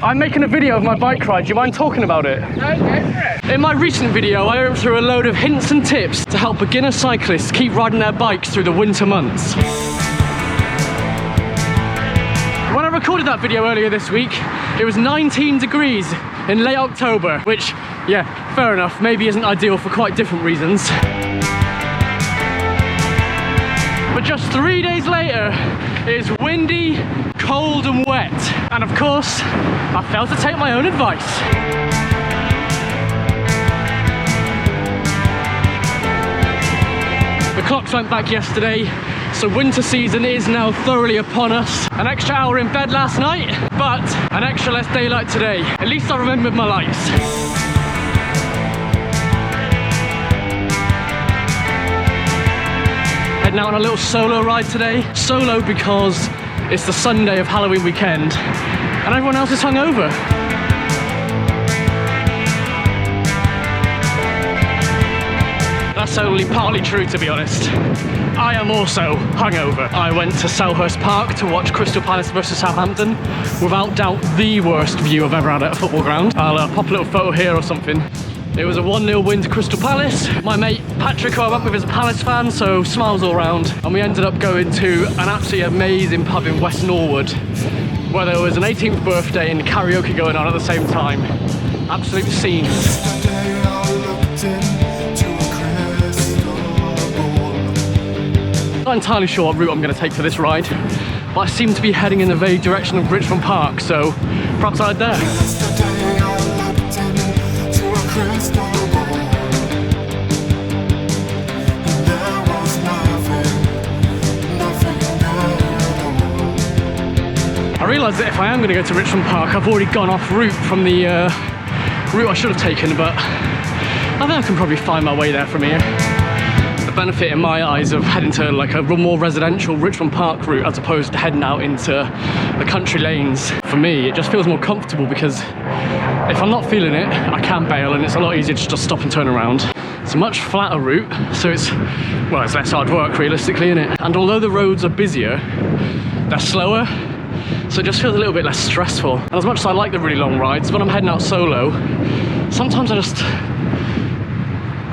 I'm making a video of my bike ride. Do you mind talking about it? No, go for it. In my recent video, I went through a load of hints and tips to help beginner cyclists keep riding their bikes through the winter months. When I recorded that video earlier this week, it was 19 degrees in late October, which, yeah, fair enough, maybe isn't ideal for quite different reasons. But just 3 days later, it is windy, cold and wet. And of course, I failed to take my own advice. The clocks went back yesterday, so winter season is now thoroughly upon us. An extra hour in bed last night, but an extra less daylight today. At least I remembered my lights. Heading out on a little solo ride today. Solo because it's the Sunday of Halloween weekend and everyone else is hungover. That's only partly true, to be honest. I am also hungover. I went to Selhurst Park to watch Crystal Palace versus Southampton. Without doubt, the worst view I've ever had at a football ground. I'll pop a little photo here or something. It was a 1-0 win to Crystal Palace. My mate Patrick, who I went with, is a Palace fan, so smiles all round. And we ended up going to an absolutely amazing pub in West Norwood, where there was an 18th birthday and karaoke going on at the same time. Absolute scene. Not entirely sure what route I'm going to take for this ride, but I seem to be heading in the vague direction of Richmond Park, so perhaps I'll head there. I realise that if I am going to go to Richmond Park, I've already gone off route from the route I should have taken, but I think I can probably find my way there from here. The benefit in my eyes of heading to like a more residential Richmond Park route as opposed to heading out into the country lanes, for me it just feels more comfortable, because if I'm not feeling it, I can bail and it's a lot easier to just stop and turn around. It's a much flatter route, so it's less hard work realistically, isn't it? And although the roads are busier, they're slower, so it just feels a little bit less stressful. And as much as I like the really long rides, when I'm heading out solo, sometimes I just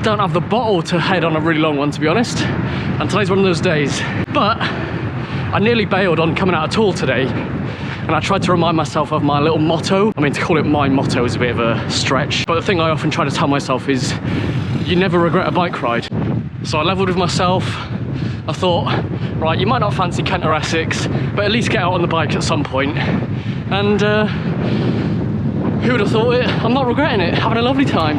don't have the bottle to head on a really long one, to be honest. And today's one of those days. But I nearly bailed on coming out at all today. And I tried to remind myself of my little motto. I mean, to call it my motto is a bit of a stretch. But the thing I often try to tell myself is, you never regret a bike ride. So I levelled with myself. I thought, right, you might not fancy Kent or Essex, but at least get out on the bike at some point. And who would have thought it? I'm not regretting it, having a lovely time.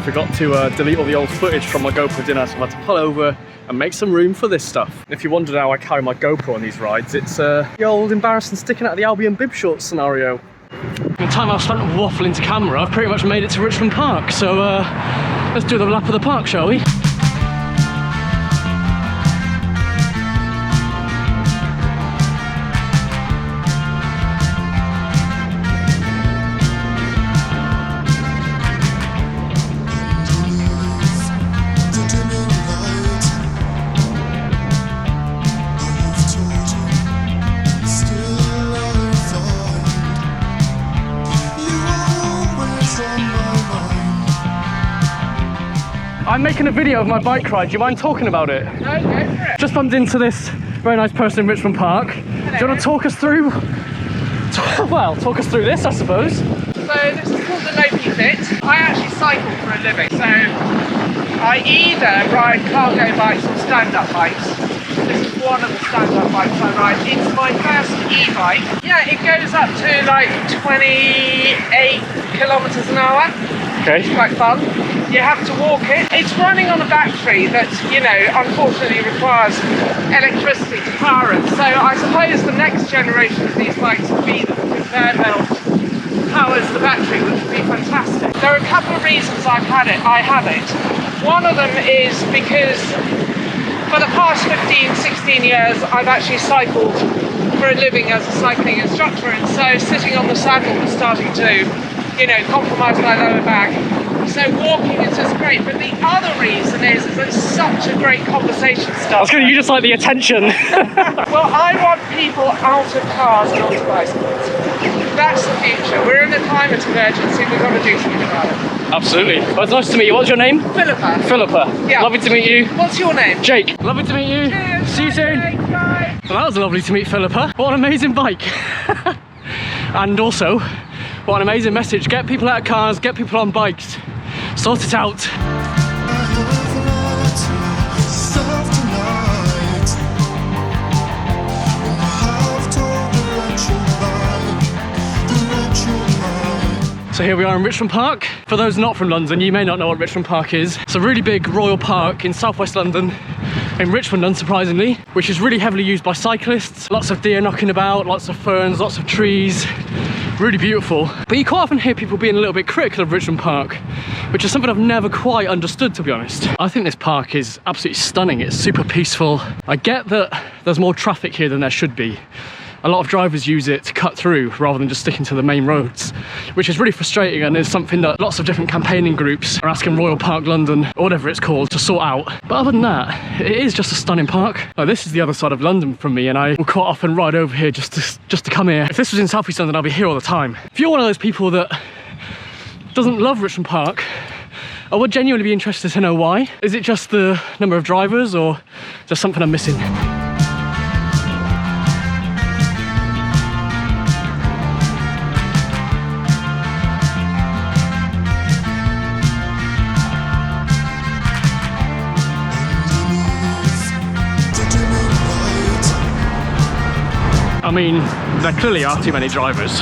Forgot to delete all the old footage from my GoPro dinner, so I had to pull over and make some room for this stuff. If you wondered how I carry my GoPro on these rides, it's the old embarrassing sticking out of the Albion bib shorts scenario. In the time I've spent waffling to camera, I've pretty much made it to Richmond Park, so let's do the lap of the park, shall we? I'm making a video of my bike ride. Do you mind talking about it? No, go for it. Just bumped into this very nice person in Richmond Park. Hello. Do you want to talk us through? Well, talk us through this, I suppose. So this is called the Lopifit. I actually cycle for a living, so I either ride cargo bikes or stand-up bikes. This is one of the stand-up bikes I ride. It's my first e-bike. Yeah, it goes up to like 28 kilometers an hour. Okay. It's quite fun. You have to walk it. It's running on a battery that, you know, unfortunately requires electricity to power it. So I suppose the next generation of these bikes would be that the conveyor belt powers the battery, which would be fantastic. There are a couple of reasons I have it. One of them is because for the past 15, 16 years, I've actually cycled for a living as a cycling instructor, and so sitting on the saddle was starting to, you know, compromise my lower back. So So walking is just great, but the other reason is it's such a great conversation starter. You just like the attention. Well, I want people out of cars and onto bicycles. That's the future. We're in a climate emergency. We've got to do something about it. Absolutely. Well, it's nice to meet you. What's your name? Philippa. Philippa. Yeah. Lovely to meet you. What's your name? Jake. Lovely to meet you. Cheers. See you soon. Bye. Well, that was lovely to meet Philippa. What an amazing bike. And also, what an amazing message. Get people out of cars, get people on bikes. Sort it out. So here we are in Richmond Park. For those not from London, you may not know what Richmond Park is. It's a really big royal park in southwest London, in Richmond unsurprisingly, which is really heavily used by cyclists. Lots of deer knocking about, lots of ferns, lots of trees. Really beautiful. But you quite often hear people being a little bit critical of Richmond Park, which is something I've never quite understood, to be honest. I think this park is absolutely stunning. It's super peaceful. I get that there's more traffic here than there should be. A lot of drivers use it to cut through rather than just sticking to the main roads, which is really frustrating and is something that lots of different campaigning groups are asking Royal Park London, or whatever it's called, to sort out. But other than that, it is just a stunning park. Now, this is the other side of London from me, and I will quite often ride over here just to come here. If this was in South East London, I'd be here all the time. If you're one of those people that doesn't love Richmond Park, I would genuinely be interested to know why. Is it just the number of drivers, or is there something I'm missing? I mean, there clearly are too many drivers.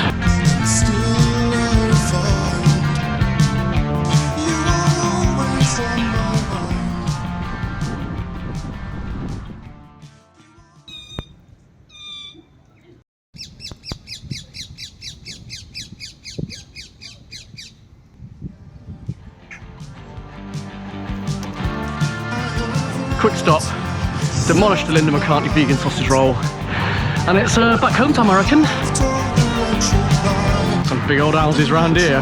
Quick stop, demolished the Linda McCartney vegan sausage roll. And it's back home time, I reckon. Some big old houses round here.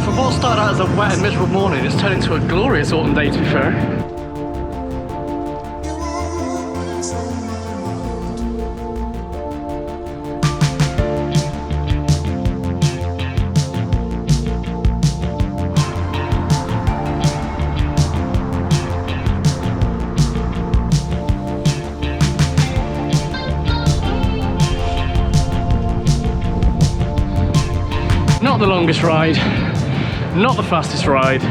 For what started out as a wet and miserable morning, it's turned into a glorious autumn day, to be fair. Not the longest ride, not the fastest ride,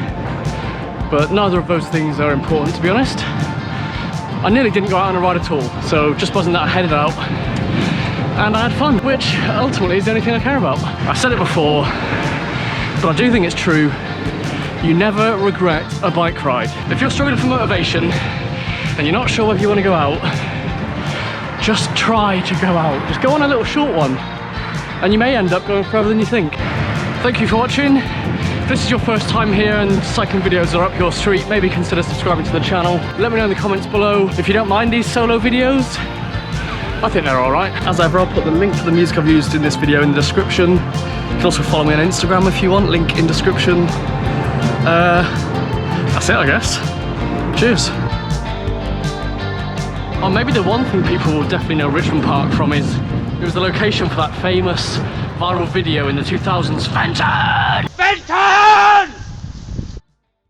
but neither of those things are important, to be honest. I nearly didn't go out on a ride at all, so just buzzing that I headed out and I had fun, which ultimately is the only thing I care about. I've said it before, but I do think it's true. You never regret a bike ride. If you're struggling for motivation and you're not sure whether you want to go out, just try to go out. Just go on a little short one and you may end up going further than you think. Thank you for watching. If this is your first time here and cycling videos are up your street, maybe consider subscribing to the channel. Let me know in the comments below if you don't mind these solo videos. I think they're alright. As ever, I'll put the link to the music I've used in this video in the description. You can also follow me on Instagram if you want, link in description. That's it, I guess. Cheers. Oh, maybe the one thing people will definitely know Richmond Park from is it was the location for that famous viral video in the 2000s, Fenton!